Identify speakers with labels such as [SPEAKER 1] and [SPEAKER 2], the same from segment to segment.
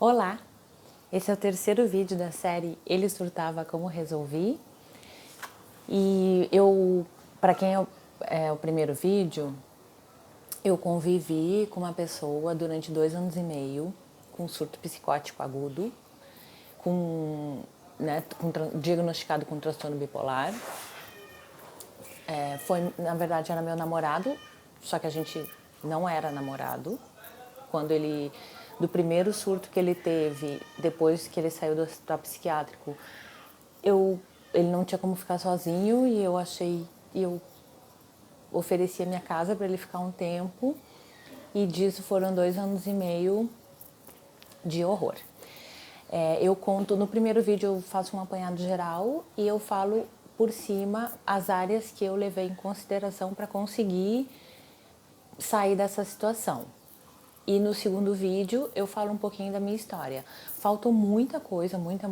[SPEAKER 1] Olá! Esse é o terceiro vídeo da série Ele Surtava Como Resolvi. E para quem é o primeiro vídeo, eu convivi com uma pessoa durante 2 anos e meio com surto psicótico agudo, diagnosticado com transtorno bipolar. Na verdade, era meu namorado, só que a gente não era namorado. Do primeiro surto que ele teve, depois que ele saiu do hospital psiquiátrico, ele não tinha como ficar sozinho e eu ofereci a minha casa para ele ficar um tempo, e disso foram 2 anos e meio de horror. Eu conto, no primeiro vídeo eu faço um apanhado geral e eu falo por cima as áreas que eu levei em consideração para conseguir sair dessa situação. E no segundo vídeo eu falo um pouquinho da minha história. Faltou muita coisa, muita.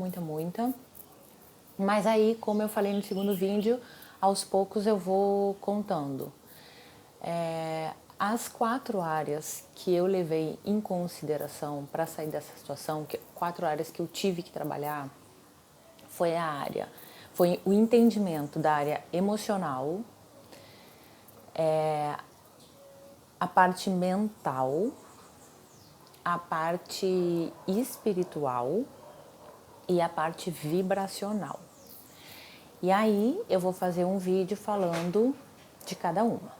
[SPEAKER 1] Mas aí, como eu falei no segundo vídeo, aos poucos eu vou contando. As 4 áreas que eu levei em consideração para sair dessa situação, 4 áreas que eu tive que trabalhar, foi o entendimento da área emocional, a parte mental, a parte espiritual e a parte vibracional. E aí eu vou fazer um vídeo falando de cada uma.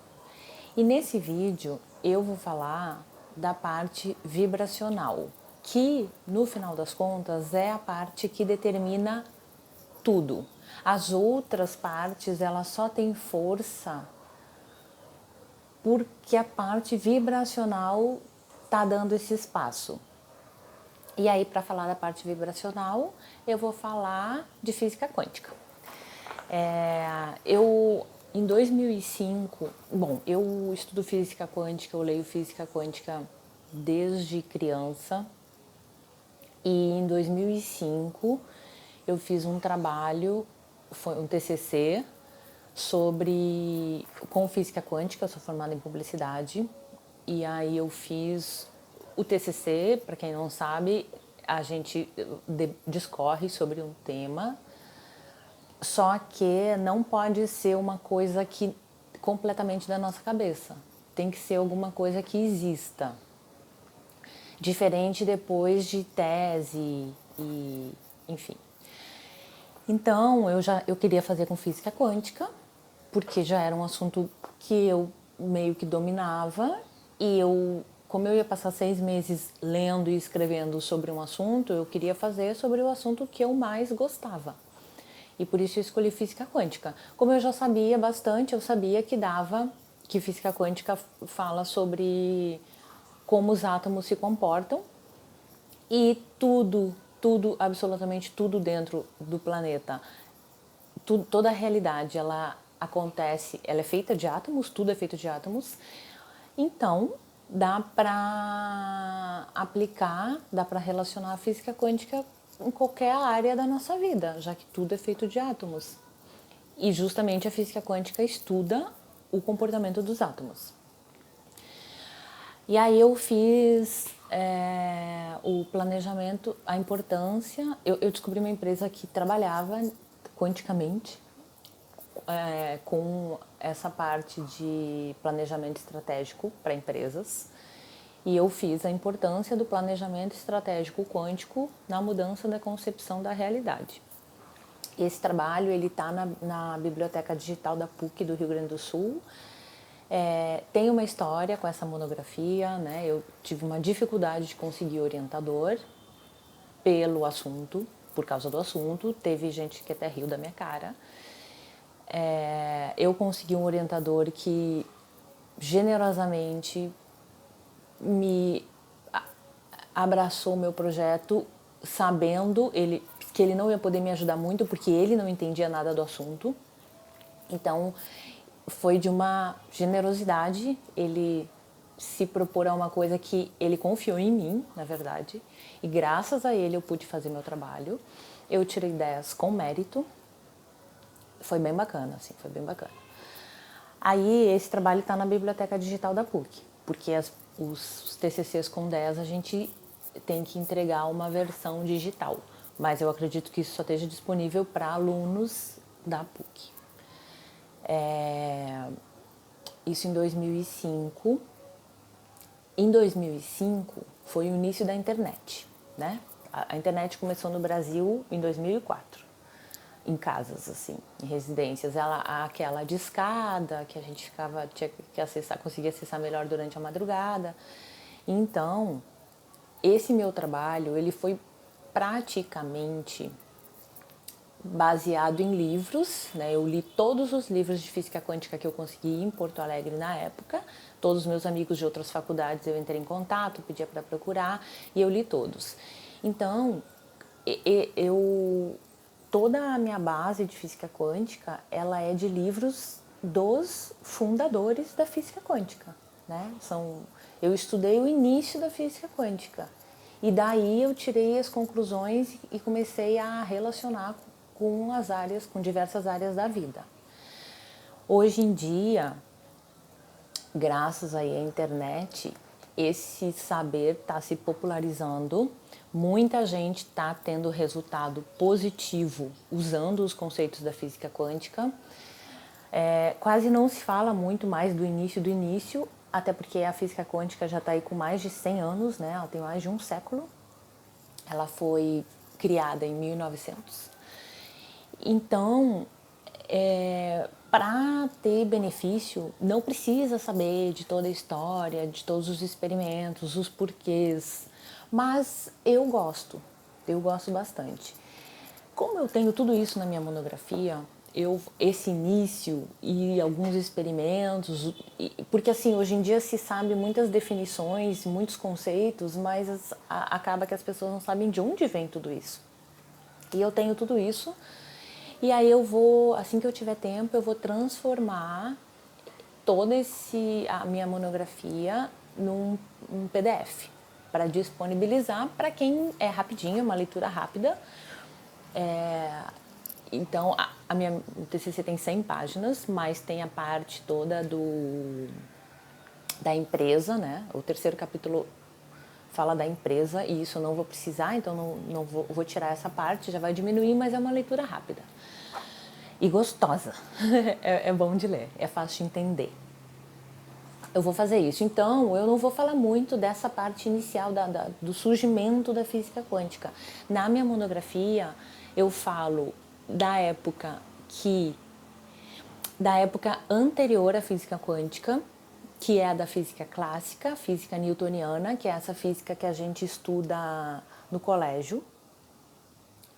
[SPEAKER 1] E nesse vídeo eu vou falar da parte vibracional, que no final das contas é a parte que determina tudo. As outras partes, elas só têm força porque a parte vibracional está dando esse espaço. E aí, para falar da parte vibracional, eu vou falar de física quântica. Em 2005, eu estudo física quântica, eu leio física quântica desde criança. E em 2005 eu fiz um trabalho, foi um TCC, com física quântica. Eu sou formada em publicidade. E aí eu fiz o TCC, para quem não sabe, a gente discorre sobre um tema, só que não pode ser uma coisa que completamente da nossa cabeça. Tem que ser alguma coisa que exista. Diferente depois de tese e enfim. Então, eu queria fazer com física quântica, porque já era um assunto que eu meio que dominava, e como eu ia passar 6 meses lendo e escrevendo sobre um assunto, eu queria fazer sobre o assunto que eu mais gostava. E por isso eu escolhi física quântica. Como eu já sabia bastante, eu sabia que física quântica fala sobre como os átomos se comportam, e absolutamente tudo dentro do planeta, toda a realidade, ela é feita de átomos, tudo é feito de átomos. Então, dá para relacionar a física quântica em qualquer área da nossa vida, já que tudo é feito de átomos. E justamente a física quântica estuda o comportamento dos átomos. E aí eu fiz o planejamento, a importância. Eu descobri uma empresa que trabalhava quanticamente com essa parte de planejamento estratégico para empresas. E eu fiz a importância do planejamento estratégico quântico na mudança da concepção da realidade. Esse trabalho está na Biblioteca Digital da PUC do Rio Grande do Sul. Tem uma história com essa monografia, né? Eu tive uma dificuldade de conseguir orientador por causa do assunto. Teve gente que até riu da minha cara. Eu consegui um orientador que generosamente me abraçou o meu projeto, sabendo que ele não ia poder me ajudar muito, porque ele não entendia nada do assunto. Então, foi de uma generosidade ele se propor a uma coisa que ele confiou em mim, na verdade, e graças a ele eu pude fazer meu trabalho. Eu tirei 10 com mérito. Foi bem bacana, assim, foi bem bacana. Aí esse trabalho está na Biblioteca Digital da PUC, porque os TCCs com 10 a gente tem que entregar uma versão digital. Mas eu acredito que isso só esteja disponível para alunos da PUC. Isso em 2005. Em 2005 foi o início da internet, né? A internet começou no Brasil em 2004, em casas, assim, em residências. Aquela discada que a gente tinha que acessar, conseguia acessar melhor durante a madrugada. Então, esse meu trabalho, ele foi praticamente baseado em livros, né? Eu li todos os livros de física quântica que eu consegui em Porto Alegre na época. Todos os meus amigos de outras faculdades eu entrei em contato, pedia para procurar e eu li todos. Então, toda a minha base de física quântica, ela é de livros dos fundadores da física quântica, né? Eu estudei o início da física quântica e daí eu tirei as conclusões e comecei a relacionar com diversas áreas da vida. Hoje em dia, graças aí à internet, esse saber está se popularizando, muita gente está tendo resultado positivo usando os conceitos da física quântica. Quase não se fala muito mais do início, até porque a física quântica já está aí com mais de 100 anos, né? Ela tem mais de um século. Ela foi criada em 1900. Então, para ter benefício, não precisa saber de toda a história, de todos os experimentos, os porquês, mas eu gosto bastante. Como eu tenho tudo isso na minha monografia, esse início e alguns experimentos, porque assim, hoje em dia se sabe muitas definições, muitos conceitos, mas acaba que as pessoas não sabem de onde vem tudo isso. E eu tenho tudo isso. E aí assim que eu tiver tempo, eu vou transformar a minha monografia num PDF para disponibilizar para quem é rapidinho, uma leitura rápida. Então, a minha TCC tem 100 páginas, mas tem a parte toda da empresa, né? O terceiro capítulo fala da empresa e isso eu não vou precisar, então não vou tirar essa parte, já vai diminuir, mas é uma leitura rápida. E gostosa. É bom de ler, é fácil de entender. Eu vou fazer isso. Então, eu não vou falar muito dessa parte inicial do surgimento da física quântica. Na minha monografia, eu falo da época anterior à física quântica, que é a da física clássica, física newtoniana, que é essa física que a gente estuda no colégio.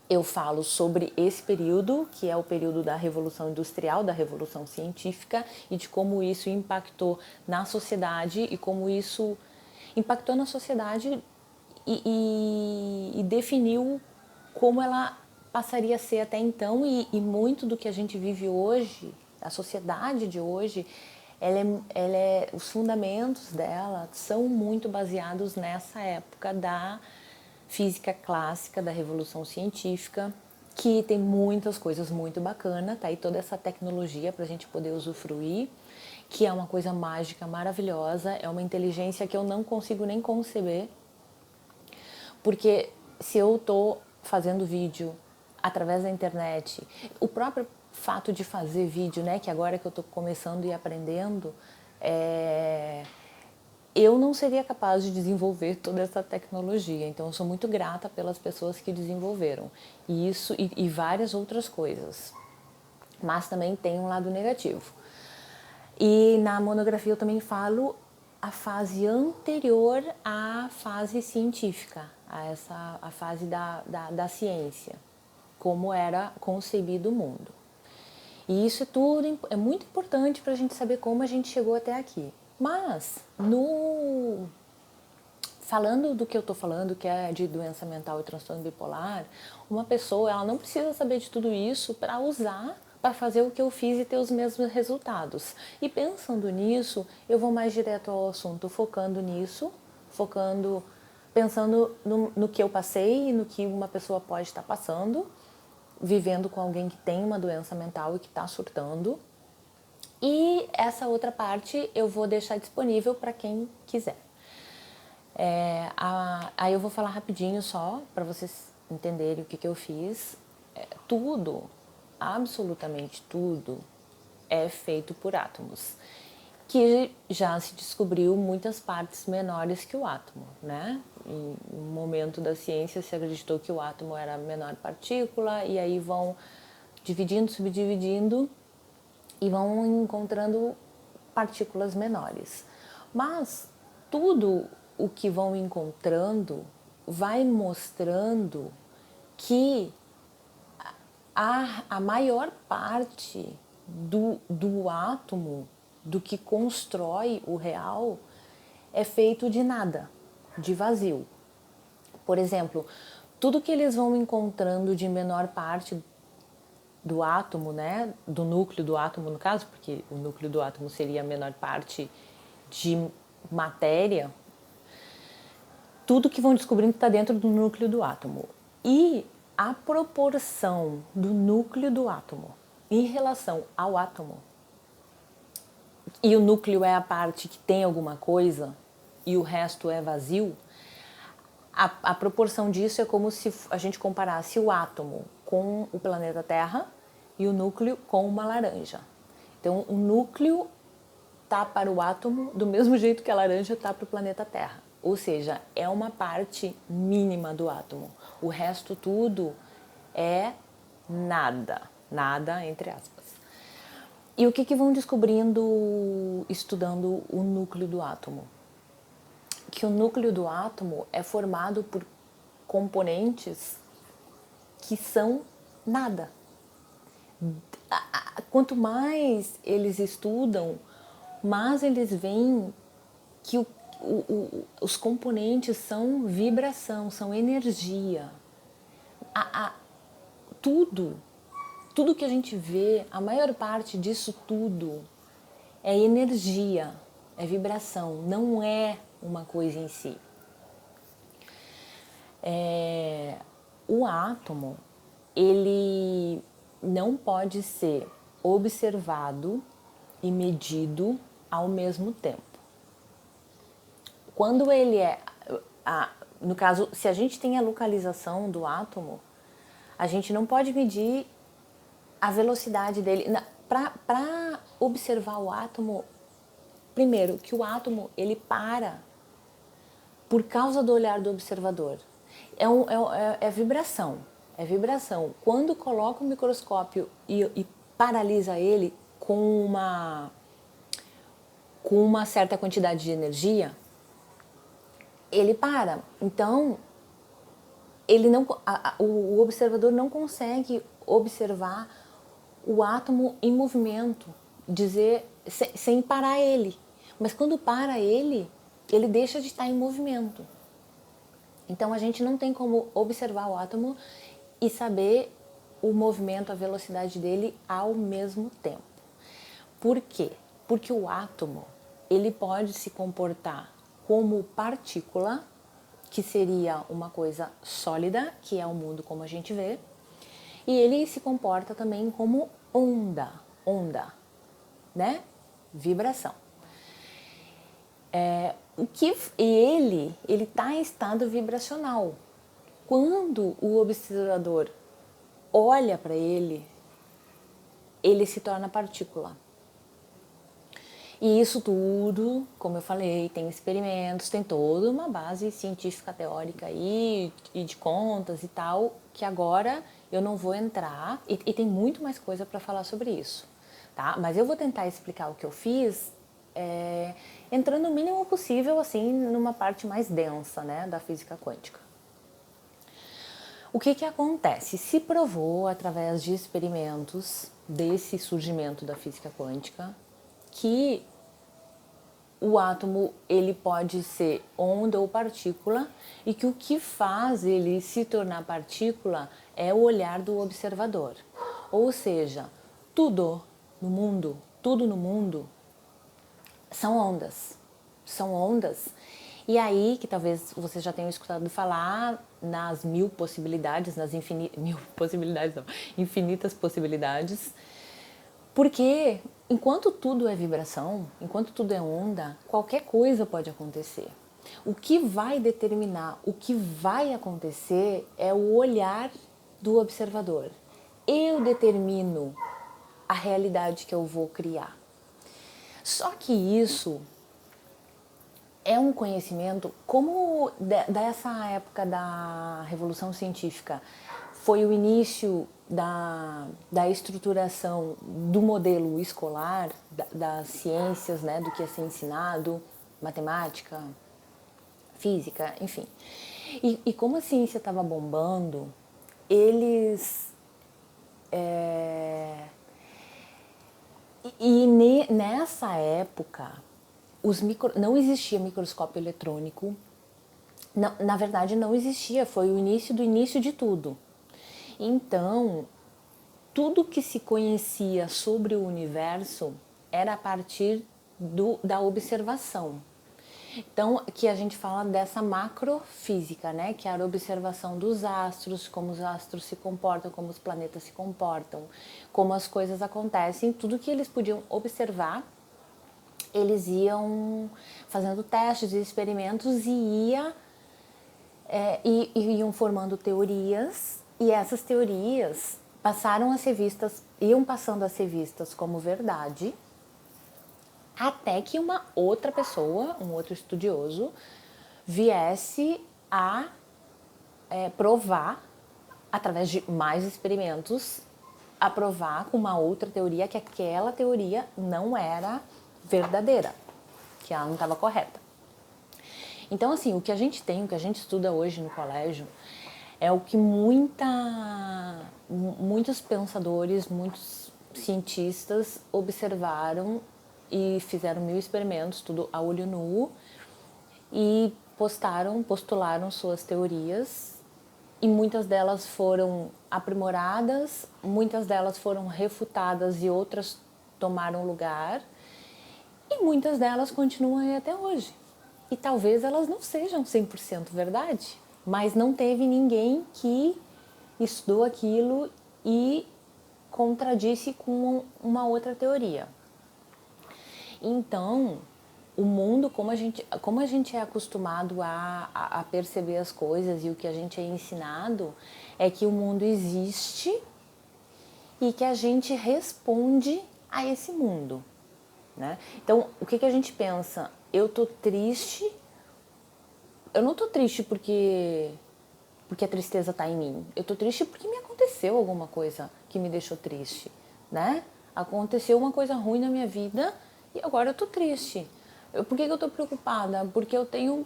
[SPEAKER 1] Eu falo sobre esse período, que é o período da Revolução Industrial, da Revolução Científica, e de como isso impactou na sociedade e como isso impactou na sociedade e definiu como ela passaria a ser até então e muito do que a gente vive hoje, a sociedade de hoje, os fundamentos dela são muito baseados nessa época da física clássica, da Revolução Científica, que tem muitas coisas muito bacanas, tá aí toda essa tecnologia para a gente poder usufruir, que é uma coisa mágica, maravilhosa, é uma inteligência que eu não consigo nem conceber, porque se eu estou fazendo vídeo através da internet, o próprio fato de fazer vídeo, né, que agora que eu estou começando e aprendendo, eu não seria capaz de desenvolver toda essa tecnologia. Então, eu sou muito grata pelas pessoas que desenvolveram isso e várias outras coisas. Mas também tem um lado negativo. E na monografia eu também falo a fase anterior à fase científica, a fase da ciência, como era concebido o mundo. E isso é muito importante para a gente saber como a gente chegou até aqui. Mas, falando do que eu estou falando, que é de doença mental e transtorno bipolar, uma pessoa ela não precisa saber de tudo isso para usar, para fazer o que eu fiz e ter os mesmos resultados. E pensando nisso, eu vou mais direto ao assunto, focando nisso, pensando no que eu passei e no que uma pessoa pode estar passando, vivendo com alguém que tem uma doença mental e que está surtando. E essa outra parte eu vou deixar disponível para quem quiser. Aí eu vou falar rapidinho só para vocês entenderem o que eu fiz. Tudo, absolutamente tudo, é feito por átomos, que já se descobriu muitas partes menores que o átomo, né? Em um momento da ciência se acreditou que o átomo era a menor partícula e aí vão dividindo, subdividindo e vão encontrando partículas menores. Mas tudo o que vão encontrando vai mostrando que a maior parte do átomo, do que constrói o real, é feito de nada, de vazio. Por exemplo, tudo que eles vão encontrando de menor parte do átomo, né, do núcleo do átomo no caso, porque o núcleo do átomo seria a menor parte de matéria, tudo que vão descobrindo está dentro do núcleo do átomo. E a proporção do núcleo do átomo em relação ao átomo, e o núcleo é a parte que tem alguma coisa e o resto é vazio, a proporção disso é como se a gente comparasse o átomo com o planeta Terra e o núcleo com uma laranja. Então, o núcleo tá para o átomo do mesmo jeito que a laranja tá para o planeta Terra. Ou seja, é uma parte mínima do átomo. O resto tudo é nada. Nada, entre aspas. E o que vão descobrindo estudando o núcleo do átomo? Que o núcleo do átomo é formado por componentes que são nada. Quanto mais eles estudam, mais eles veem que os componentes são vibração, são energia. Tudo que a gente vê, a maior parte disso tudo é energia, é vibração, não é uma coisa em si. O átomo, ele não pode ser observado e medido ao mesmo tempo. Quando ele no caso, se a gente tem a localização do átomo, a gente não pode medir a velocidade dele. Para observar o átomo, primeiro, que o átomo ele para por causa do olhar do observador. É vibração, é vibração. Quando coloca o microscópio e paralisa ele com uma certa quantidade de energia, ele para. Então, o observador não consegue observar o átomo em movimento, sem parar ele. Mas quando para ele deixa de estar em movimento. Então a gente não tem como observar o átomo e saber o movimento, a velocidade dele ao mesmo tempo. Por quê? Porque o átomo ele pode se comportar como partícula, que seria uma coisa sólida, que é o mundo como a gente vê, e ele se comporta também como onda, né? Vibração. Ele está em estado vibracional. Quando o observador olha para ele se torna partícula. E isso tudo, como eu falei, tem experimentos, tem toda uma base científica, teórica aí, e de contas e tal, que agora eu não vou entrar, e tem muito mais coisa para falar sobre isso, tá? Mas eu vou tentar explicar o que eu fiz, entrando o mínimo possível, assim, numa parte mais densa, né, da física quântica. O que acontece? Se provou, através de experimentos desse surgimento da física quântica, que o átomo ele pode ser onda ou partícula e que o que faz ele se tornar partícula é o olhar do observador. Ou seja, tudo no mundo são ondas. São ondas. E aí, que talvez vocês já tenham escutado falar nas infinitas possibilidades, porque enquanto tudo é vibração, enquanto tudo é onda, qualquer coisa pode acontecer. O que vai determinar, o que vai acontecer é o olhar do observador. Eu determino a realidade que eu vou criar. Só que isso é um conhecimento, como dessa época da Revolução Científica foi o início da estruturação do modelo escolar, das ciências, né, do que ia ser ensinado, matemática, física, enfim. E como a ciência estava bombando, eles... nessa época, não existia microscópio eletrônico. Não, na verdade, não existia. Foi o início do início de tudo. Então, tudo que se conhecia sobre o universo era a partir da observação. Então, que a gente fala dessa macrofísica, né? Que era a observação dos astros, como os astros se comportam, como os planetas se comportam, como as coisas acontecem, tudo que eles podiam observar, eles iam fazendo testes e experimentos e iam formando teorias, e essas teorias iam passando a ser vistas como verdade, até que uma outra pessoa, um outro estudioso, viesse a provar, através de mais experimentos, a provar com uma outra teoria que aquela teoria não era verdadeira, que ela não estava correta. Então, assim, o que a gente tem, o que a gente estuda hoje no colégio, é o que muitos pensadores, muitos cientistas observaram e fizeram 1000 experimentos, tudo a olho nu, e postularam suas teorias, e muitas delas foram aprimoradas, muitas delas foram refutadas e outras tomaram lugar, e muitas delas continuam aí até hoje. E talvez elas não sejam 100% verdade, mas não teve ninguém que estudou aquilo e contradisse com uma outra teoria. Então, o mundo, como a gente é acostumado a perceber as coisas e o que a gente é ensinado, é que o mundo existe e que a gente responde a esse mundo, né? Então, o que a gente pensa? Eu tô triste, eu não tô triste porque a tristeza tá em mim. Eu tô triste porque me aconteceu alguma coisa que me deixou triste, né? Aconteceu uma coisa ruim na minha vida e agora eu tô triste. Por que eu tô preocupada? Porque eu tenho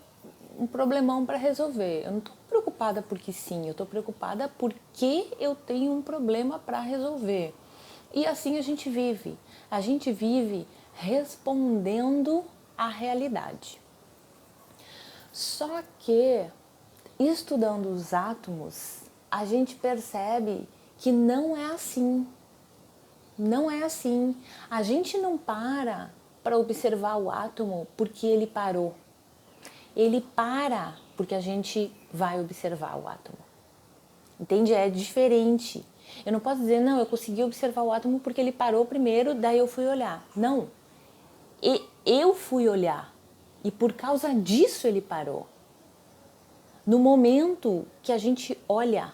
[SPEAKER 1] um problemão para resolver. Eu não tô preocupada porque sim, eu tô preocupada porque eu tenho um problema para resolver. E assim a gente vive. A gente vive respondendo à realidade. Só que, estudando os átomos, a gente percebe que não é assim. Não é assim. A gente não para observar o átomo porque ele parou. Ele para porque a gente vai observar o átomo. Entende? É diferente. Eu não posso dizer, não, eu consegui observar o átomo porque ele parou primeiro, daí eu fui olhar. Não. Eu fui olhar. E por causa disso ele parou. No momento que a gente olha,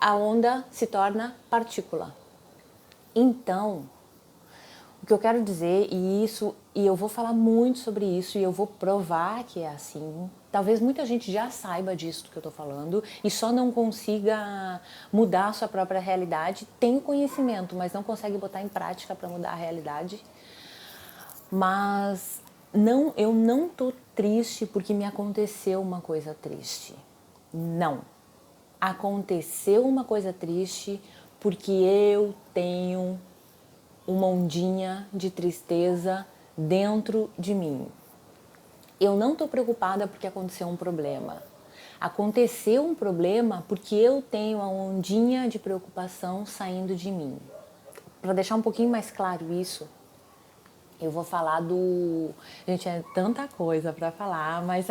[SPEAKER 1] a onda se torna partícula. Então, o que eu quero dizer, e eu vou falar muito sobre isso, e eu vou provar que é assim. Talvez muita gente já saiba disso que eu estou falando e só não consiga mudar a sua própria realidade. Tem o conhecimento, mas não consegue botar em prática para mudar a realidade. Mas eu não tô triste porque me aconteceu uma coisa triste. Não. Aconteceu uma coisa triste porque eu tenho uma ondinha de tristeza dentro de mim. Eu não tô preocupada porque aconteceu um problema. Aconteceu um problema porque eu tenho a ondinha de preocupação saindo de mim. Para deixar um pouquinho mais claro isso, eu vou falar Gente, é tanta coisa para falar, mas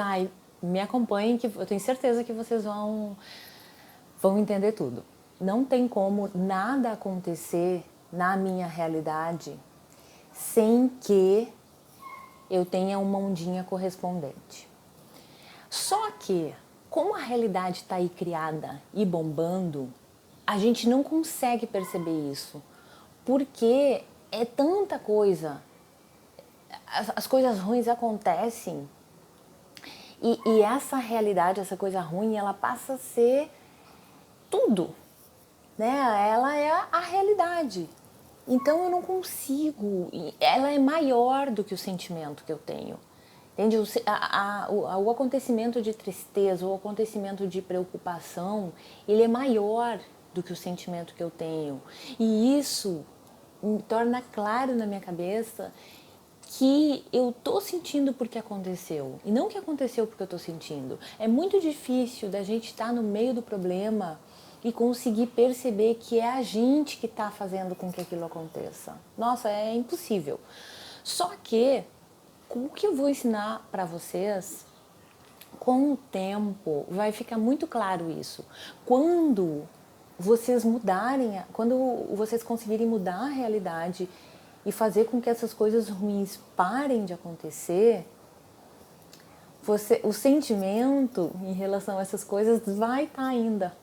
[SPEAKER 1] me acompanhem que eu tenho certeza que vocês vão entender tudo. Não tem como nada acontecer na minha realidade sem que eu tenha uma ondinha correspondente. Só que, como a realidade está aí criada e bombando, a gente não consegue perceber isso, porque é tanta coisa, as coisas ruins acontecem e essa realidade, essa coisa ruim, ela passa a ser tudo, né? Ela é a realidade. Então eu não consigo, ela é maior do que o sentimento que eu tenho. Entende? O acontecimento de tristeza, o acontecimento de preocupação, ele é maior do que o sentimento que eu tenho. E isso me torna claro na minha cabeça que eu tô sentindo porque aconteceu. E não que aconteceu porque eu tô sentindo. É muito difícil da gente estar no meio do problema e conseguir perceber que é a gente que está fazendo com que aquilo aconteça. Nossa, é impossível. Só que o que eu vou ensinar para vocês, com o tempo vai ficar muito claro isso. Quando vocês mudarem, quando vocês conseguirem mudar a realidade e fazer com que essas coisas ruins parem de acontecer, o sentimento em relação a essas coisas vai estar ainda.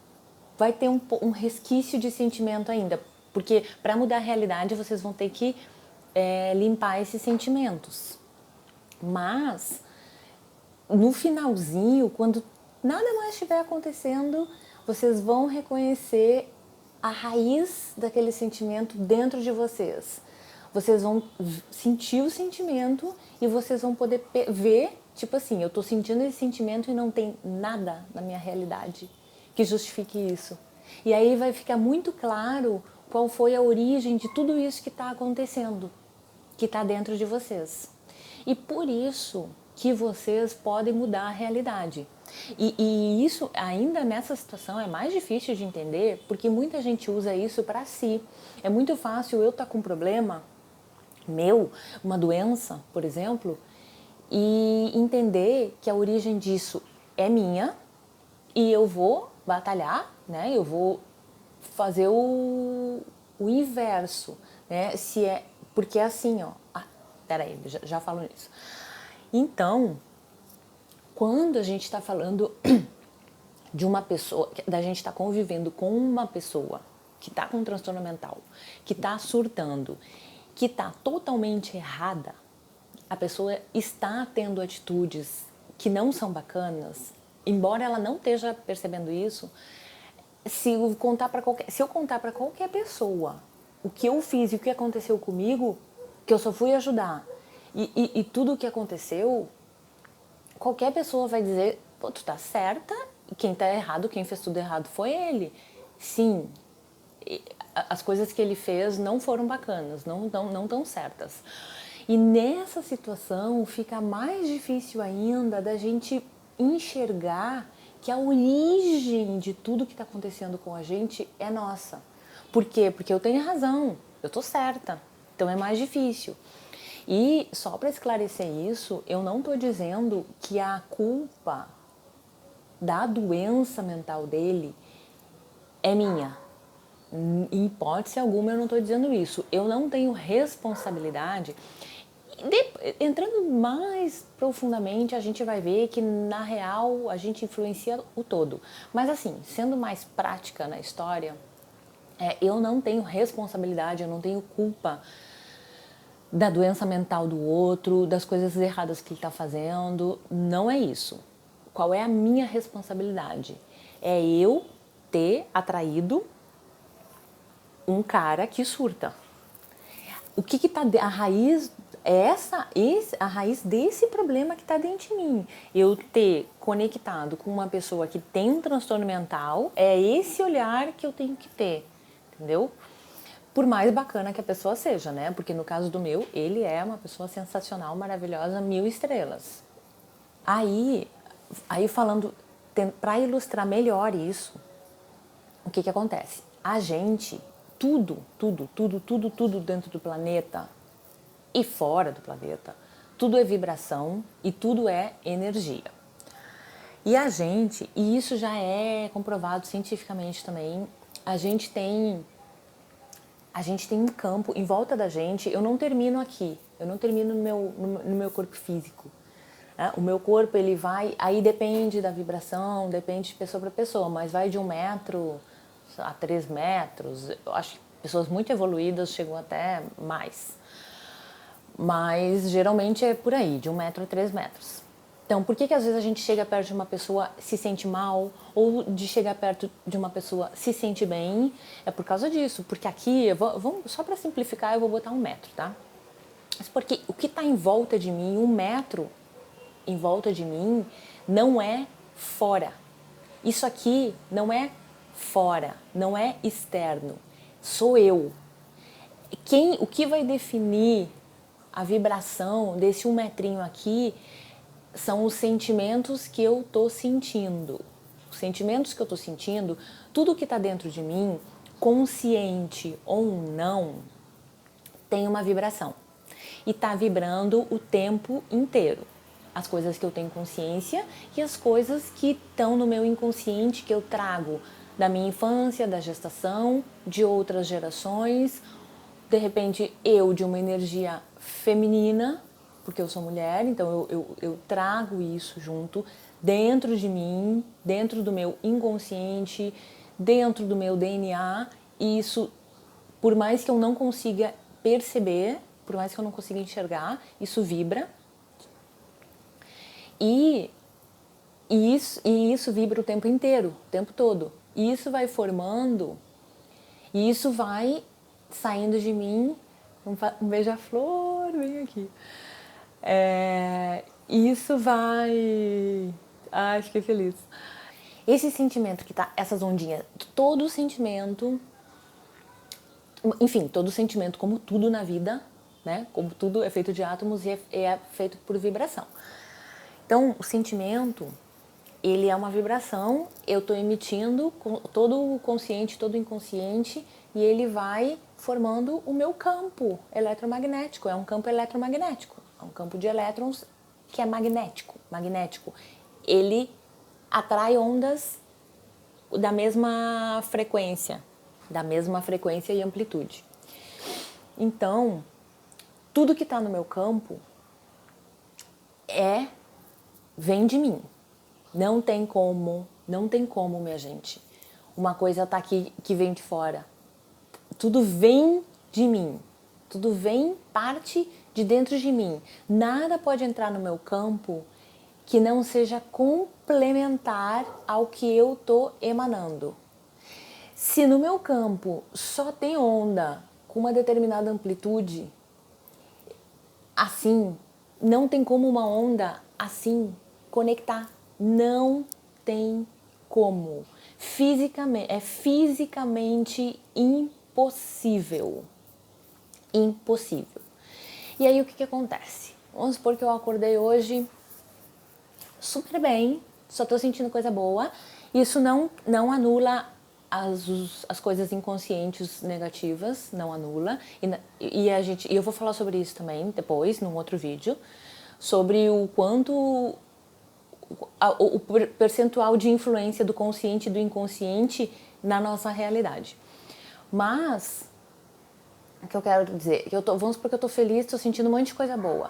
[SPEAKER 1] Vai ter um resquício de sentimento ainda. Porque para mudar a realidade vocês vão ter que limpar esses sentimentos. Mas no finalzinho, quando nada mais estiver acontecendo, vocês vão reconhecer a raiz daquele sentimento dentro de vocês. Vocês vão sentir o sentimento e vocês vão poder ver, tipo assim, eu estou sentindo esse sentimento e não tem nada na minha realidade que justifique isso. E aí vai ficar muito claro qual foi a origem de tudo isso que está acontecendo, que está dentro de vocês. E por isso que vocês podem mudar a realidade. E isso, ainda nessa situação, é mais difícil de entender, porque muita gente usa isso para si. É muito fácil eu estar com um problema meu, uma doença, por exemplo, e entender que a origem disso é minha e eu vou batalhar, né? Eu vou fazer o inverso, né? Se é, porque é assim, ó. Peraí, já falo nisso. Então, quando a gente está falando de uma pessoa, da gente está convivendo com uma pessoa que está com um transtorno mental, que está surtando, que está totalmente errada, a pessoa está tendo atitudes que não são bacanas, embora ela não esteja percebendo isso, se eu contar para qualquer pessoa o que eu fiz e o que aconteceu comigo, que eu só fui ajudar, e tudo o que aconteceu, qualquer pessoa vai dizer, pô, tu tá certa, quem tá errado, quem fez tudo errado foi ele. Sim, as coisas que ele fez não foram bacanas, não tão certas. E nessa situação fica mais difícil ainda da gente enxergar que a origem de tudo que está acontecendo com a gente é nossa. Por quê? Porque eu tenho razão, eu tô certa, então é mais difícil. E só para esclarecer isso, eu não estou dizendo que a culpa da doença mental dele é minha. Em hipótese alguma eu não estou dizendo isso. Eu não tenho responsabilidade. Entrando mais profundamente, a gente vai ver que na real a gente influencia o todo. Mas assim, sendo mais prática na história, eu não tenho responsabilidade, eu não tenho culpa da doença mental do outro, das coisas erradas que ele está fazendo. Não é isso. Qual é a minha responsabilidade? É eu ter atraído um cara que surta. O que está a raiz a raiz desse problema que está dentro de mim. Eu ter conectado com uma pessoa que tem um transtorno mental, é esse olhar que eu tenho que ter, entendeu? Por mais bacana que a pessoa seja, né? Porque no caso do meu, ele é uma pessoa sensacional, maravilhosa, 1000 estrelas. Aí falando, para ilustrar melhor isso, o que acontece? A gente, tudo dentro do planeta e fora do planeta, tudo é vibração e tudo é energia. E a gente, e isso já é comprovado cientificamente também, a gente tem um campo em volta da gente. Eu não termino aqui, eu não termino no meu corpo físico. Né? O meu corpo, ele vai, aí depende da vibração, depende de pessoa para pessoa, mas vai de 1 metro a 3 metros, eu acho que pessoas muito evoluídas chegam até mais. Mas geralmente é por aí, de 1 metro a 3 metros. Então, por que às vezes a gente chega perto de uma pessoa se sente mal, ou de chegar perto de uma pessoa se sente bem? É por causa disso, porque aqui, só para simplificar, eu vou botar 1 metro, tá? Mas porque o que está em volta de mim, 1 metro em volta de mim, não é fora. Isso aqui não é fora, não é externo, sou eu. O que vai definir a vibração desse 1 metrinho aqui são os sentimentos que eu tô sentindo. Os sentimentos que eu tô sentindo, tudo que tá dentro de mim, consciente ou não, tem uma vibração. E tá vibrando o tempo inteiro. As coisas que eu tenho consciência e as coisas que estão no meu inconsciente, que eu trago da minha infância, da gestação, de outras gerações. De repente, eu de uma energia feminina, porque eu sou mulher, então eu trago isso junto dentro de mim, dentro do meu inconsciente, dentro do meu DNA, e isso, por mais que eu não consiga perceber, por mais que eu não consiga enxergar, isso vibra. E isso vibra o tempo inteiro, o tempo todo. E isso vai formando, e isso vai saindo de mim, um beija-flor, vem aqui. Isso vai... Ai, fiquei feliz. Esse sentimento que tá, essas ondinhas, todo sentimento, enfim, todo sentimento, como tudo na vida, né? Como tudo é feito de átomos e é feito por vibração. Então, o sentimento, ele é uma vibração, eu estou emitindo todo o consciente, todo o inconsciente, e ele vai formando o meu campo eletromagnético. É um campo eletromagnético, é um campo de elétrons que é magnético. Ele atrai ondas da mesma frequência e amplitude. Então, tudo que está no meu campo vem de mim. Não tem como, minha gente. Uma coisa tá aqui que vem de fora. Tudo vem de mim. Tudo vem, parte de dentro de mim. Nada pode entrar no meu campo que não seja complementar ao que eu tô emanando. Se no meu campo só tem onda com uma determinada amplitude, assim, não tem como uma onda assim conectar. Não tem como. É fisicamente impossível. Impossível. E aí o que acontece? Vamos supor que eu acordei hoje super bem, só tô sentindo coisa boa. Isso não anula as coisas inconscientes negativas, não anula. E eu vou falar sobre isso também depois, num outro vídeo, sobre o quanto o percentual de influência do consciente e do inconsciente na nossa realidade. Mas o que eu quero dizer, vamos supor que eu tô feliz, tô sentindo um monte de coisa boa.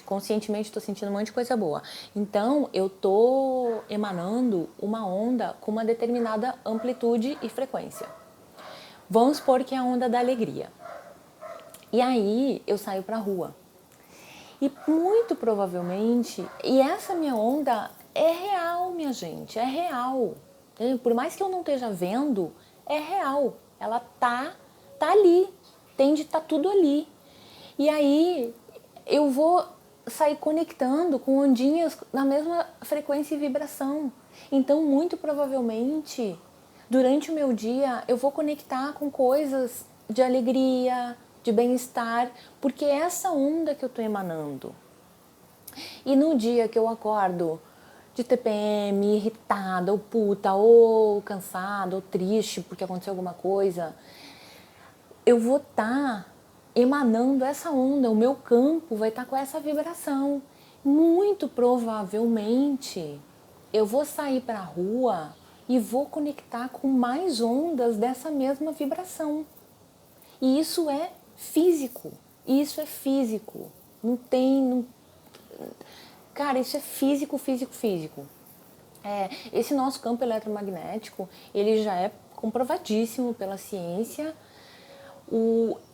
[SPEAKER 1] Conscientemente tô sentindo um monte de coisa boa. Então, eu tô emanando uma onda com uma determinada amplitude e frequência. Vamos supor que é a onda da alegria. E aí, eu saio pra rua. E muito provavelmente, e essa minha onda é real, minha gente, é real. Por mais que eu não esteja vendo, é real. Ela tá ali. Tende a estar tudo ali. E aí eu vou sair conectando com ondinhas na mesma frequência e vibração. Então, muito provavelmente, durante o meu dia, eu vou conectar com coisas de alegria, de bem-estar, porque é essa onda que eu estou emanando. E no dia que eu acordo de TPM, irritada, ou puta, ou cansada, ou triste porque aconteceu alguma coisa, eu vou estar emanando essa onda, o meu campo vai estar com essa vibração. Muito provavelmente eu vou sair para a rua e vou conectar com mais ondas dessa mesma vibração. E isso é físico. Não tem... Não... Cara, isso é físico, físico, físico. Esse nosso campo eletromagnético, ele já é comprovadíssimo pela ciência.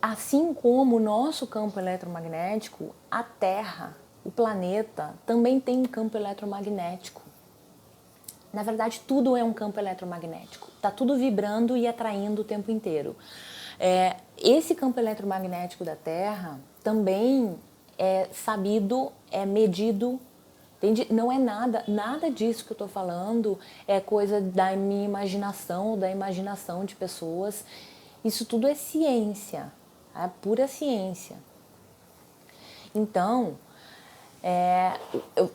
[SPEAKER 1] Assim como o nosso campo eletromagnético, a Terra, o planeta, também tem um campo eletromagnético. Na verdade, tudo é um campo eletromagnético. Está tudo vibrando e atraindo o tempo inteiro. Esse campo eletromagnético da Terra também é sabido, é medido. Entende? Não é nada disso que eu estou falando é coisa da minha imaginação, da imaginação de pessoas. Isso tudo é ciência, é pura ciência. Então,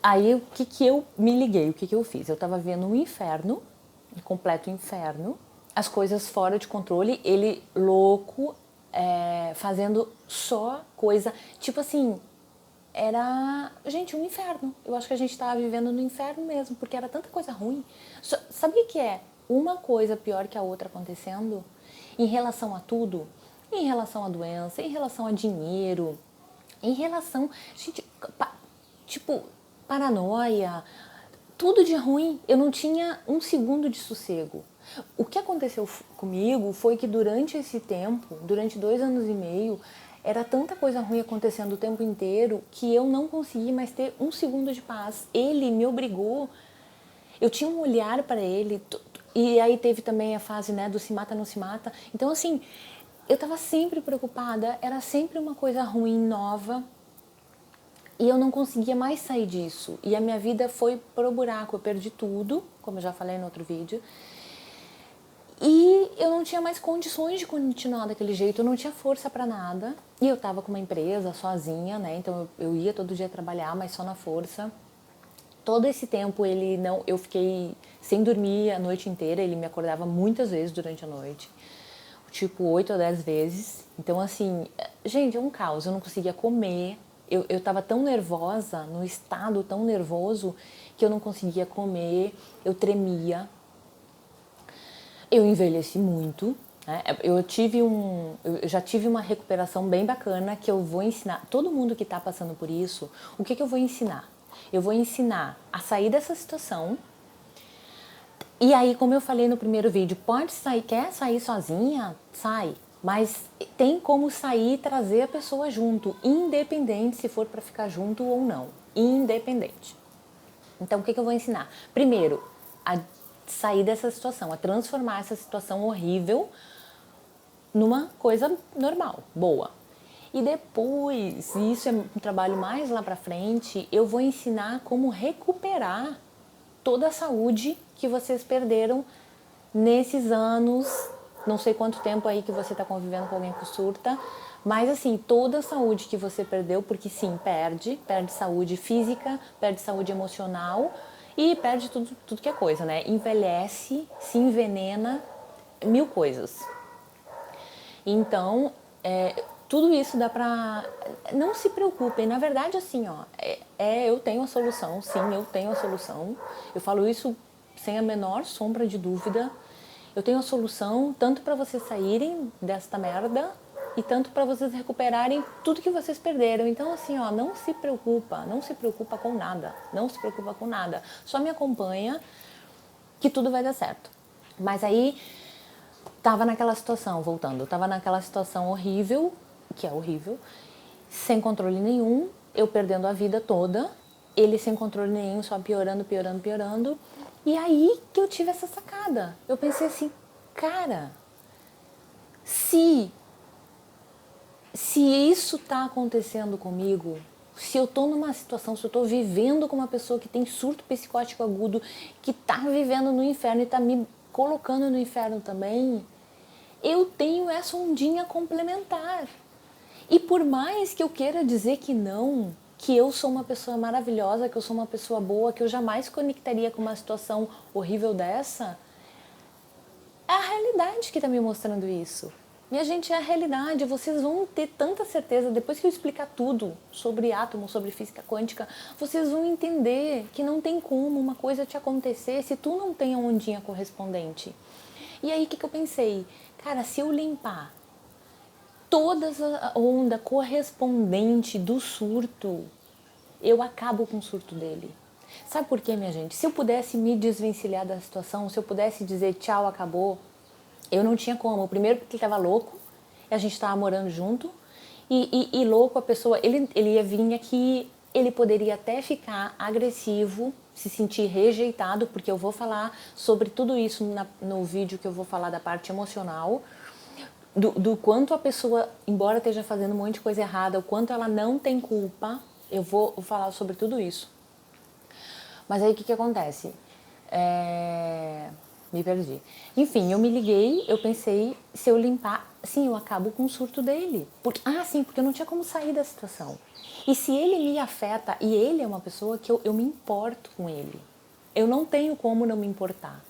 [SPEAKER 1] aí o que eu me liguei, o que eu fiz? Eu estava vivendo um inferno, um completo inferno, as coisas fora de controle, ele louco, fazendo só coisa, tipo assim, era, gente, um inferno. Eu acho que a gente estava vivendo no inferno mesmo, porque era tanta coisa ruim. Sabia que é uma coisa pior que a outra acontecendo? Em relação a tudo, em relação à doença, em relação a dinheiro, em relação, gente, tipo, paranoia, tudo de ruim. Eu não tinha um segundo de sossego. O que aconteceu comigo foi que durante esse tempo, durante 2 anos e meio, era tanta coisa ruim acontecendo o tempo inteiro que eu não consegui mais ter um segundo de paz. Ele me obrigou, eu tinha um olhar para ele, e aí teve também a fase, né, do se mata, não se mata. Então, assim, eu estava sempre preocupada, era sempre uma coisa ruim, nova, e eu não conseguia mais sair disso. E a minha vida foi pro buraco, eu perdi tudo, como eu já falei no outro vídeo. E eu não tinha mais condições de continuar daquele jeito, eu não tinha força para nada. E eu tava com uma empresa sozinha, né? Então eu ia todo dia trabalhar, mas só na força. Todo esse tempo eu fiquei sem dormir a noite inteira, ele me acordava muitas vezes durante a noite. Tipo 8 ou 10 vezes. Então assim, gente, é um caos, eu não conseguia comer. Eu tava tão nervosa, num estado tão nervoso, que eu não conseguia comer, eu tremia. Eu envelheci muito, né? Eu já tive uma recuperação bem bacana que eu vou ensinar. Todo mundo que está passando por isso, o que eu vou ensinar? Eu vou ensinar a sair dessa situação. E aí, como eu falei no primeiro vídeo, pode sair, quer sair sozinha? Sai. Mas tem como sair e trazer a pessoa junto, independente se for para ficar junto ou não. Independente. Então, o que eu vou ensinar? Primeiro, a sair dessa situação, a transformar essa situação horrível numa coisa normal, boa. E depois, e isso é um trabalho mais lá pra frente, eu vou ensinar como recuperar toda a saúde que vocês perderam nesses anos, não sei quanto tempo aí que você tá convivendo com alguém que surta, mas assim, toda a saúde que você perdeu, porque sim, perde saúde física, perde saúde emocional e perde tudo que é coisa, né? Envelhece, se envenena, 1000 coisas. Então, tudo isso dá pra... Não se preocupem, na verdade assim, ó, eu tenho a solução, sim, eu tenho a solução. Eu falo isso sem a menor sombra de dúvida. Eu tenho a solução tanto para vocês saírem desta merda e tanto para vocês recuperarem tudo que vocês perderam. Então assim, ó, não se preocupa com nada, não se preocupa com nada. Só me acompanha que tudo vai dar certo. Mas aí tava naquela situação, voltando, tava naquela situação horrível, que é horrível, sem controle nenhum, eu perdendo a vida toda, ele sem controle nenhum, só piorando, piorando, piorando. E aí que eu tive essa sacada. Eu pensei assim, cara, se isso tá acontecendo comigo, se eu tô numa situação, se eu tô vivendo com uma pessoa que tem surto psicótico agudo, que tá vivendo no inferno e tá me colocando no inferno também, eu tenho essa ondinha complementar. E por mais que eu queira dizer que não, que eu sou uma pessoa maravilhosa, que eu sou uma pessoa boa, que eu jamais conectaria com uma situação horrível dessa, é a realidade que está me mostrando isso. Minha gente, é a realidade. Vocês vão ter tanta certeza, depois que eu explicar tudo sobre átomo, sobre física quântica, vocês vão entender que não tem como uma coisa te acontecer se tu não tem a ondinha correspondente. E aí o que eu pensei? Cara, se eu limpar toda a onda correspondente do surto, eu acabo com o surto dele. Sabe por quê, minha gente? Se eu pudesse me desvencilhar da situação, se eu pudesse dizer tchau, acabou, eu não tinha como. Primeiro porque ele estava louco, e a gente estava morando junto, e louco a pessoa, ele ia vir aqui, ele poderia até ficar agressivo, se sentir rejeitado, porque eu vou falar sobre tudo isso no vídeo que eu vou falar da parte emocional, do quanto a pessoa, embora esteja fazendo um monte de coisa errada, o quanto ela não tem culpa, eu vou falar sobre tudo isso. Mas aí o que acontece? Me perdi. Enfim, eu me liguei, eu pensei, se eu limpar, sim, eu acabo com o surto dele. Porque eu não tinha como sair da situação. E se ele me afeta, e ele é uma pessoa que eu me importo com ele. Eu não tenho como não me importar.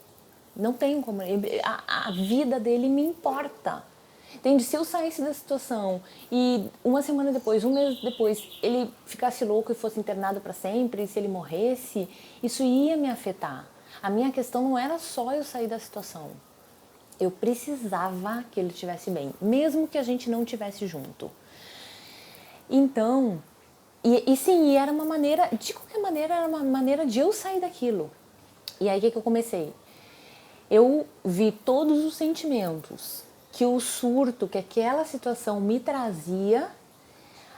[SPEAKER 1] Não tenho como. A vida dele me importa. Entende? Se eu saísse da situação e uma semana depois, um mês depois, ele ficasse louco e fosse internado para sempre, e se ele morresse, isso ia me afetar. A minha questão não era só eu sair da situação. Eu precisava que ele estivesse bem, mesmo que a gente não estivesse junto. Então, sim, era uma maneira, de qualquer maneira, era uma maneira de eu sair daquilo. E aí o que eu comecei? Eu vi todos os sentimentos que o surto, que aquela situação me trazia.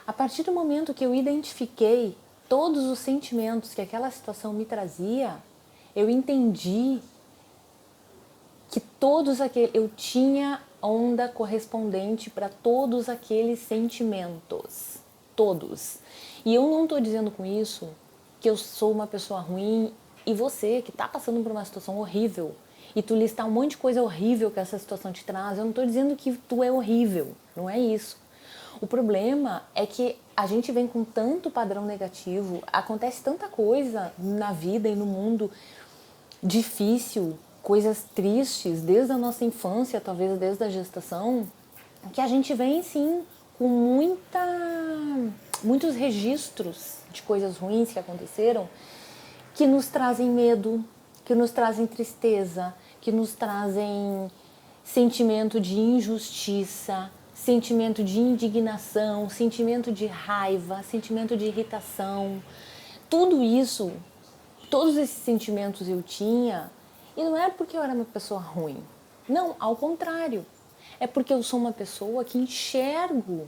[SPEAKER 1] A partir do momento que eu identifiquei todos os sentimentos que aquela situação me trazia, eu entendi que eu tinha onda correspondente para todos aqueles sentimentos. Todos. E eu não estou dizendo com isso que eu sou uma pessoa ruim, e você que está passando por uma situação horrível, e tu listar um monte de coisa horrível que essa situação te traz, eu não estou dizendo que tu é horrível, não é isso. O problema é que a gente vem com tanto padrão negativo, acontece tanta coisa na vida e no mundo difícil, coisas tristes, desde a nossa infância, talvez desde a gestação, que a gente vem sim com muitos registros de coisas ruins que aconteceram, que nos trazem medo, que nos trazem tristeza, que nos trazem sentimento de injustiça, sentimento de indignação, sentimento de raiva, sentimento de irritação. Tudo isso, todos esses sentimentos eu tinha, e não é porque eu era uma pessoa ruim. Não, ao contrário. É porque eu sou uma pessoa que enxergo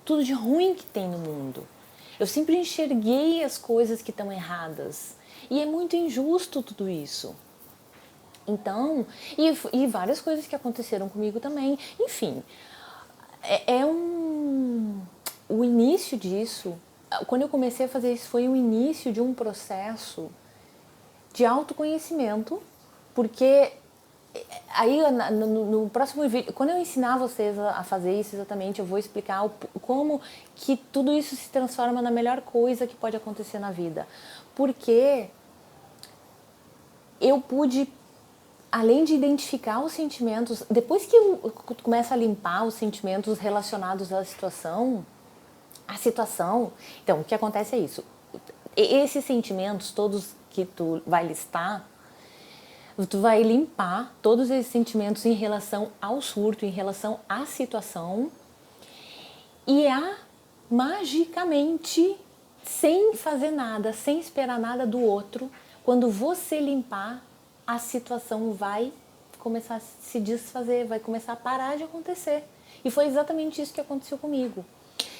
[SPEAKER 1] tudo de ruim que tem no mundo. Eu sempre enxerguei as coisas que estão erradas. E é muito injusto tudo isso. Então, e várias coisas que aconteceram comigo também. Enfim, o início disso, quando eu comecei a fazer isso, foi o início de um processo de autoconhecimento, porque aí no próximo vídeo, quando eu ensinar vocês a fazer isso exatamente, eu vou explicar como que tudo isso se transforma na melhor coisa que pode acontecer na vida. Porque eu pude, além de identificar os sentimentos, depois que eu começo a limpar os sentimentos relacionados à situação, então o que acontece é isso. Esses sentimentos todos que tu vai listar, tu vai limpar todos esses sentimentos em relação ao surto, em relação à situação, e magicamente, sem fazer nada, sem esperar nada do outro, quando você limpar, a situação vai começar a se desfazer, vai começar a parar de acontecer. E foi exatamente isso que aconteceu comigo.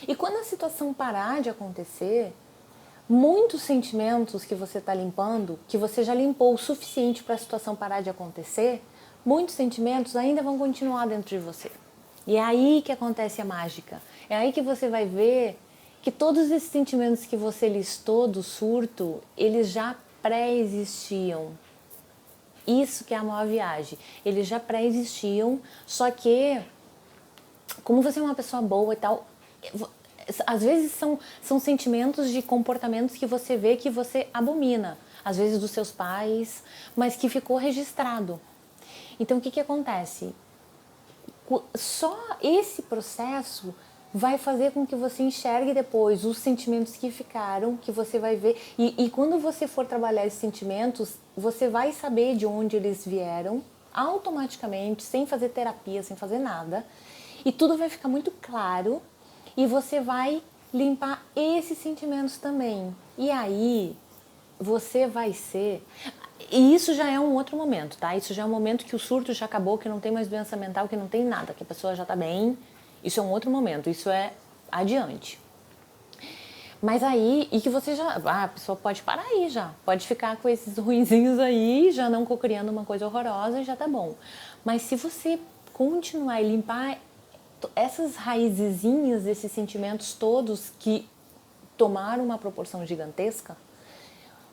[SPEAKER 1] E quando a situação parar de acontecer, muitos sentimentos que você está limpando, que você já limpou o suficiente para a situação parar de acontecer, muitos sentimentos ainda vão continuar dentro de você. E é aí que acontece a mágica. É aí que você vai ver que todos esses sentimentos que você listou do surto, eles já pré-existiam. Isso que é a maior viagem. Eles já pré-existiam, só que, como você é uma pessoa boa e tal, às vezes são sentimentos de comportamentos que você vê que você abomina. Às vezes dos seus pais, mas que ficou registrado. Então o que acontece? Só esse processo vai fazer com que você enxergue depois os sentimentos que ficaram, que você vai ver. E quando você for trabalhar esses sentimentos, você vai saber de onde eles vieram, automaticamente, sem fazer terapia, sem fazer nada. E tudo vai ficar muito claro e você vai limpar esses sentimentos também. E aí você vai ser... E isso já é um outro momento, tá? Isso já é um momento que o surto já acabou, que não tem mais doença mental, que não tem nada, que a pessoa já tá bem. Isso é um outro momento, isso é adiante. Mas aí, e que você já... a pessoa pode parar aí já. Pode ficar com esses ruinzinhos aí, já não cocriando uma coisa horrorosa e já tá bom. Mas se você continuar e limpar essas raizezinhas, esses sentimentos todos que tomaram uma proporção gigantesca,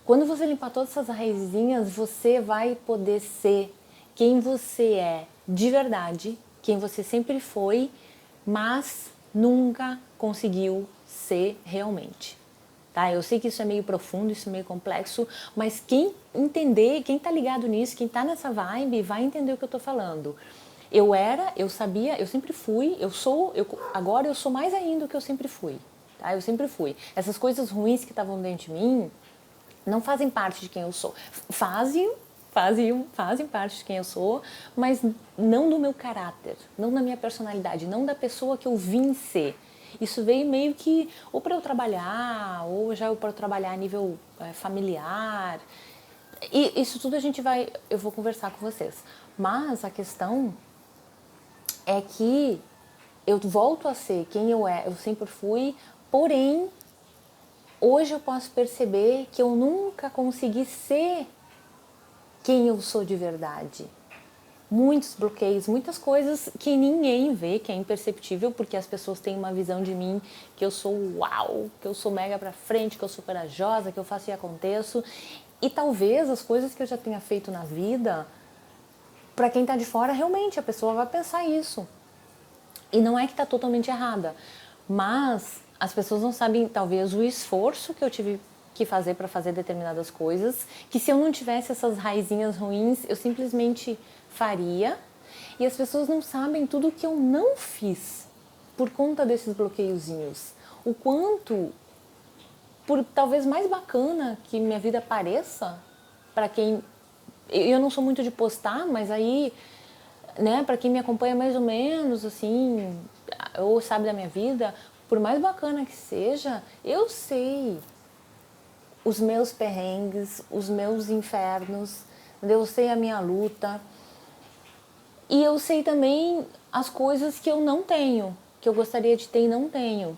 [SPEAKER 1] quando você limpar todas essas raizinhas, você vai poder ser quem você é de verdade, quem você sempre foi, mas nunca conseguiu ser realmente. Tá? Eu sei que isso é meio profundo, isso é meio complexo, mas quem entender, quem tá ligado nisso, quem tá nessa vibe, vai entender o que eu tô falando. Eu era, eu sabia, eu sempre fui, agora eu sou mais ainda do que eu sempre fui. Tá? Eu sempre fui. Essas coisas ruins que estavam dentro de mim não fazem parte de quem eu sou. Fazem parte de quem eu sou, mas não do meu caráter, não da minha personalidade, não da pessoa que eu vim ser. Isso veio meio que ou para eu trabalhar, ou já para eu trabalhar a nível familiar. E isso tudo eu vou conversar com vocês. Mas a questão é que eu volto a ser quem eu sempre fui, porém hoje eu posso perceber que eu nunca consegui ser quem eu sou de verdade. Muitos bloqueios, muitas coisas que ninguém vê, que é imperceptível, porque as pessoas têm uma visão de mim que eu sou uau, que eu sou mega pra frente, que eu sou corajosa, que eu faço e aconteço. E talvez as coisas que eu já tenha feito na vida, pra quem tá de fora, realmente a pessoa vai pensar isso. E não é que tá totalmente errada, mas as pessoas não sabem, talvez, o esforço que eu tive que fazer para fazer determinadas coisas, que se eu não tivesse essas raizinhas ruins, eu simplesmente faria. E as pessoas não sabem tudo o que eu não fiz por conta desses bloqueiozinhos. O quanto, por talvez mais bacana que minha vida pareça, para quem... Eu não sou muito de postar, mas aí, né, para quem me acompanha mais ou menos, assim, ou sabe da minha vida, por mais bacana que seja, eu sei os meus perrengues, os meus infernos, eu sei a minha luta. E eu sei também as coisas que eu não tenho, que eu gostaria de ter e não tenho.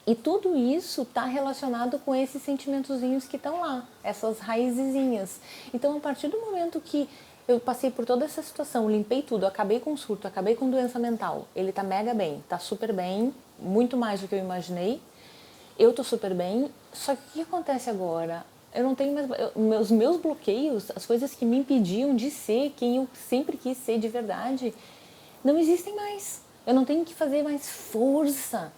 [SPEAKER 1] E tudo isso está relacionado com esses sentimentozinhos que estão lá, essas raizezinhas. Então, a partir do momento que eu passei por toda essa situação, limpei tudo, acabei com surto, acabei com doença mental, ele tá mega bem, tá super bem, muito mais do que eu imaginei. Eu tô super bem, só que o que acontece agora? Eu não tenho mais... Os meus bloqueios, as coisas que me impediam de ser quem eu sempre quis ser de verdade, não existem mais. Eu não tenho que fazer mais força,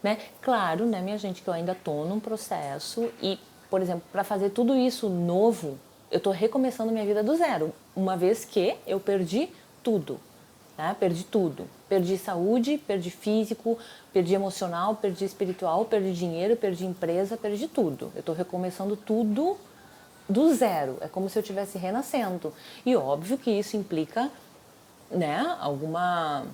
[SPEAKER 1] né? Claro, né, minha gente, que eu ainda tô num processo e, por exemplo, para fazer tudo isso novo, eu tô recomeçando minha vida do zero, uma vez que eu perdi tudo. Né? Perdi tudo. Perdi saúde, perdi físico, perdi emocional, perdi espiritual, perdi dinheiro, perdi empresa, perdi tudo. Eu estou recomeçando tudo do zero. É como se eu estivesse renascendo. E óbvio que isso implica, né, alguma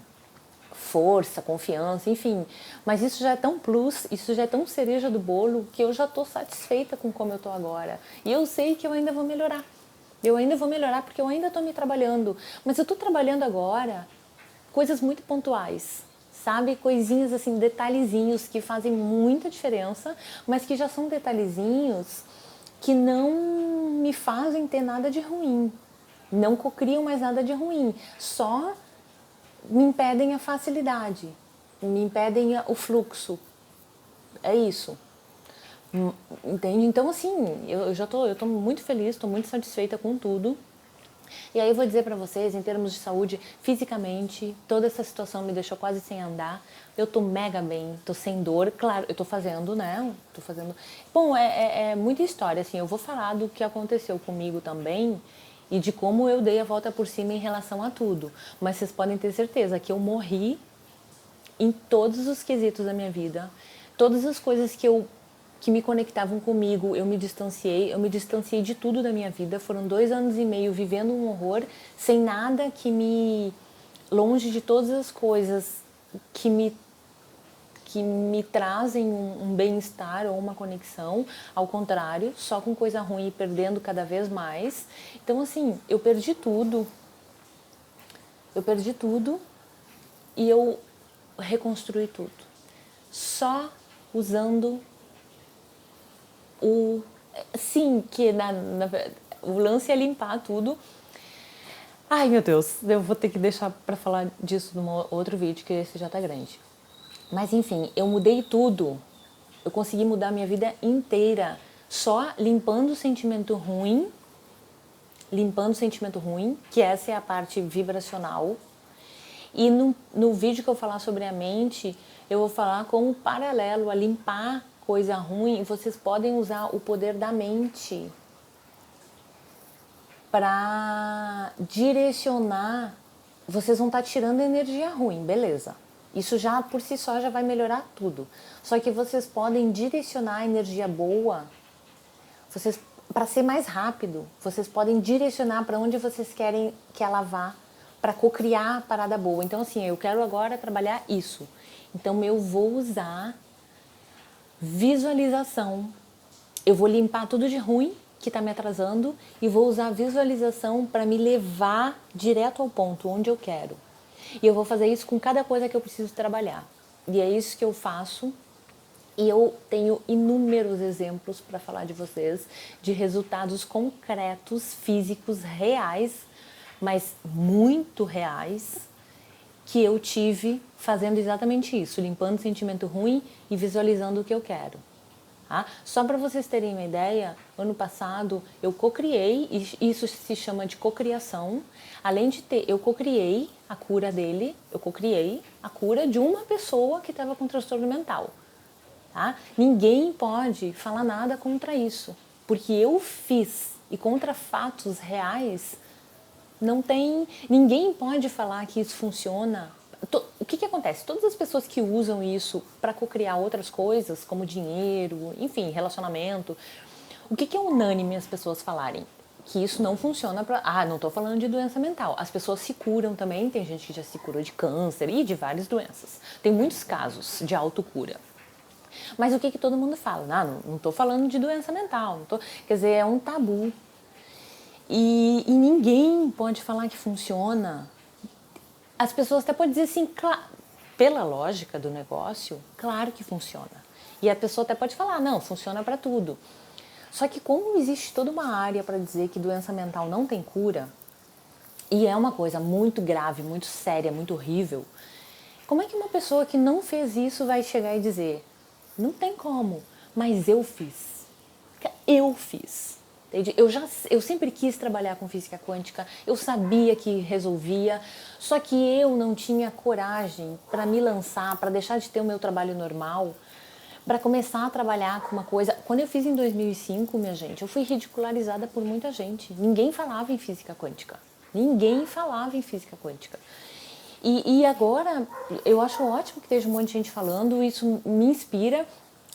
[SPEAKER 1] força, confiança, enfim. Mas isso já é tão plus, isso já é tão cereja do bolo que eu já estou satisfeita com como eu estou agora. E eu sei que eu ainda vou melhorar. Eu ainda vou melhorar porque eu ainda estou me trabalhando. Mas eu estou trabalhando agora coisas muito pontuais, sabe? Coisinhas assim, detalhezinhos que fazem muita diferença, mas que já são detalhezinhos que não me fazem ter nada de ruim. Não cocriam mais nada de ruim. Só me impedem a facilidade, me impedem o fluxo. É isso. Entende? Então, assim, eu tô muito feliz, tô muito satisfeita com tudo. E aí eu vou dizer pra vocês, em termos de saúde, fisicamente, toda essa situação me deixou quase sem andar. Eu tô mega bem, tô sem dor. Claro, eu tô fazendo, né? Tô fazendo... Bom, é muita história, assim. Eu vou falar do que aconteceu comigo também e de como eu dei a volta por cima em relação a tudo. Mas vocês podem ter certeza que eu morri em todos os quesitos da minha vida. Todas as coisas que me conectavam comigo, eu me distanciei de tudo da minha vida. Foram 2 anos e meio vivendo um horror, sem nada que me... longe de todas as coisas que me trazem um bem-estar ou uma conexão, ao contrário, só com coisa ruim e perdendo cada vez mais. Então, assim, eu perdi tudo e eu reconstruí tudo. Só usando sim, que o lance é limpar tudo. Ai, meu Deus, eu vou ter que deixar para falar disso num outro vídeo, que esse já tá grande. Mas enfim, eu mudei tudo. Eu consegui mudar minha vida inteira só limpando o sentimento ruim, que essa é a parte vibracional. E no vídeo que eu falar sobre a mente, eu vou falar como paralelo a limpar coisa ruim, vocês podem usar o poder da mente para direcionar. Vocês vão estar tirando energia ruim, beleza. Isso já por si só já vai melhorar tudo. Só que vocês podem direcionar a energia boa, para ser mais rápido, vocês podem direcionar para onde vocês querem que ela vá, para cocriar a parada boa. Então assim, eu quero agora trabalhar isso. Então eu vou usar visualização. Eu vou limpar tudo de ruim que está me atrasando e vou usar a visualização para me levar direto ao ponto onde eu quero. E eu vou fazer isso com cada coisa que eu preciso trabalhar. E é isso que eu faço. E eu tenho inúmeros exemplos para falar de vocês, de resultados concretos, físicos, reais, mas muito reais, que eu tive fazendo exatamente isso, limpando sentimento ruim e visualizando o que eu quero. Tá? Só para vocês terem uma ideia, ano passado eu cocriei, e isso se chama de cocriação. Além de ter, eu cocriei a cura dele, eu cocriei a cura de uma pessoa que estava com transtorno mental. Tá? Ninguém pode falar nada contra isso, porque eu fiz, e contra fatos reais não tem. Ninguém pode falar que isso funciona. O que acontece? Todas as pessoas que usam isso para cocriar outras coisas, como dinheiro, enfim, relacionamento, o que é unânime as pessoas falarem? Que isso não funciona para... Ah, não estou falando de doença mental. As pessoas se curam também, tem gente que já se curou de câncer e de várias doenças. Tem muitos casos de autocura. Mas o que todo mundo fala? Não estou falando de doença mental. Quer dizer, é um tabu. E ninguém pode falar que funciona. As pessoas até podem dizer assim, pela lógica do negócio, claro que funciona. E a pessoa até pode falar, não, funciona para tudo. Só que como existe toda uma área para dizer que doença mental não tem cura, e é uma coisa muito grave, muito séria, muito horrível, como é que uma pessoa que não fez isso vai chegar e dizer, não tem como, mas eu fiz. Eu fiz. Entende? Eu sempre quis trabalhar com física quântica, eu sabia que resolvia, só que eu não tinha coragem para me lançar, para deixar de ter o meu trabalho normal, para começar a trabalhar com uma coisa. Quando eu fiz em 2005, minha gente, eu fui ridicularizada por muita gente. Ninguém falava em física quântica. Ninguém falava em física quântica. E agora, eu acho ótimo que esteja um monte de gente falando, isso me inspira.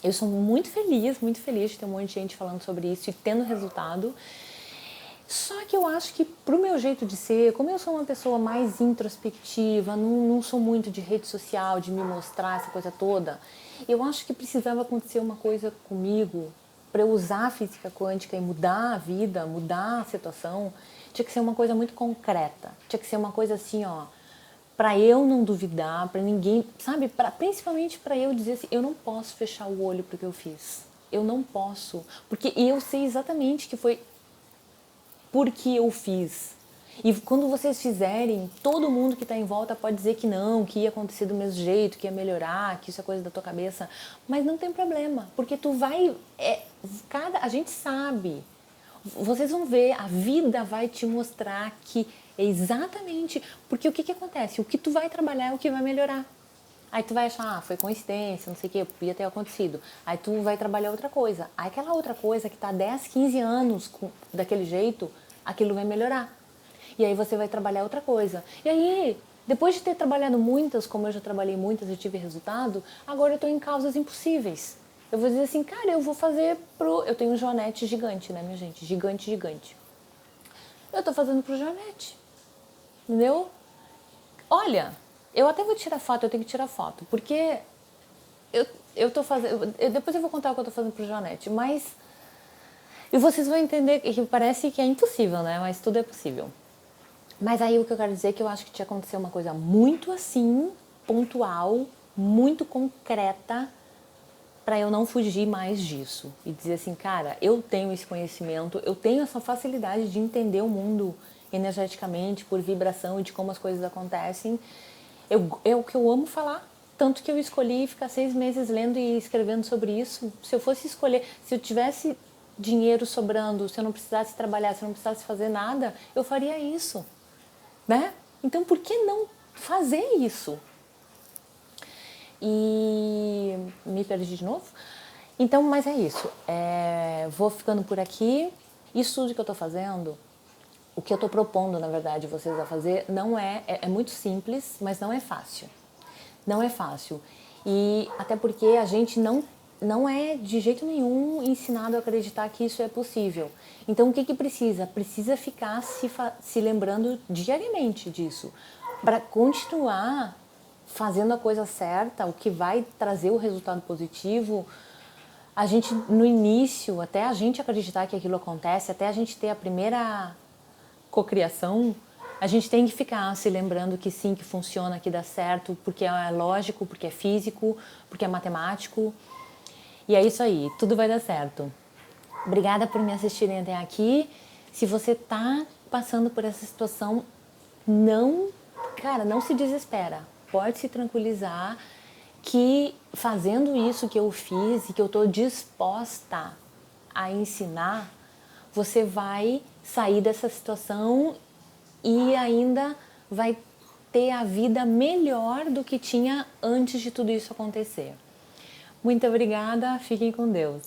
[SPEAKER 1] Eu sou muito feliz de ter um monte de gente falando sobre isso e tendo resultado. Só que eu acho que pro meu jeito de ser, como eu sou uma pessoa mais introspectiva, não sou muito de rede social, de me mostrar essa coisa toda, eu acho que precisava acontecer uma coisa comigo para eu usar a física quântica e mudar a vida, mudar a situação. Tinha que ser uma coisa muito concreta, tinha que ser uma coisa assim, ó, para eu não duvidar, para ninguém, sabe, principalmente para eu dizer assim, eu não posso fechar o olho pro que eu fiz. Eu não posso, porque eu sei exatamente que foi porque eu fiz. E quando vocês fizerem, todo mundo que está em volta pode dizer que não, que ia acontecer do mesmo jeito, que ia melhorar, que isso é coisa da tua cabeça, mas não tem problema, porque tu vai, a gente sabe. Vocês vão ver, a vida vai te mostrar que é exatamente, porque o que acontece? O que tu vai trabalhar é o que vai melhorar. Aí tu vai achar, foi coincidência, não sei o que, podia ter acontecido. Aí tu vai trabalhar outra coisa. Aí aquela outra coisa que tá 10, 15 anos daquele jeito, aquilo vai melhorar. E aí você vai trabalhar outra coisa. E aí, depois de ter trabalhado muitas, como eu já trabalhei muitas e tive resultado, agora eu tô em causas impossíveis. Eu vou dizer assim, cara, eu vou fazer eu tenho um Joanete gigante, né, minha gente? Gigante, gigante. Eu tô fazendo pro Joanete. Entendeu? Olha, Eu até vou tirar foto, eu tenho que tirar foto, porque eu tô fazendo... Depois eu vou contar o que eu tô fazendo pro Joanete, mas... E vocês vão entender que parece que é impossível, né? Mas tudo é possível. Mas aí o que eu quero dizer é que eu acho que tinha acontecido uma coisa muito assim, pontual, muito concreta, para eu não fugir mais disso. E dizer assim, cara, eu tenho esse conhecimento, eu tenho essa facilidade de entender o mundo energeticamente, por vibração e de como as coisas acontecem. É o que eu amo falar. Tanto que eu escolhi ficar 6 meses lendo e escrevendo sobre isso. Se eu fosse escolher, se eu tivesse dinheiro sobrando, se eu não precisasse trabalhar, se eu não precisasse fazer nada, eu faria isso, né? Então, por que não fazer isso? E me perdi de novo. Então, mas é isso. Vou ficando por aqui. Isso tudo que eu tô fazendo, o que eu tô propondo, na verdade, vocês a fazer, não é muito simples, mas não é fácil. Não é fácil. E até porque a gente não é de jeito nenhum ensinado a acreditar que isso é possível. Então o que precisa? Precisa ficar se lembrando diariamente disso. Para continuar fazendo a coisa certa, o que vai trazer o resultado positivo. A gente, no início, até a gente acreditar que aquilo acontece, até a gente ter a primeira cocriação, a gente tem que ficar se lembrando que sim, que funciona, que dá certo, porque é lógico, porque é físico, porque é matemático. E é isso aí, tudo vai dar certo. Obrigada por me assistirem até aqui. Se você tá passando por essa situação, não se desespera. Pode se tranquilizar que fazendo isso que eu fiz e que eu tô disposta a ensinar, você vai sair dessa situação e ainda vai ter a vida melhor do que tinha antes de tudo isso acontecer. Muito obrigada, fiquem com Deus.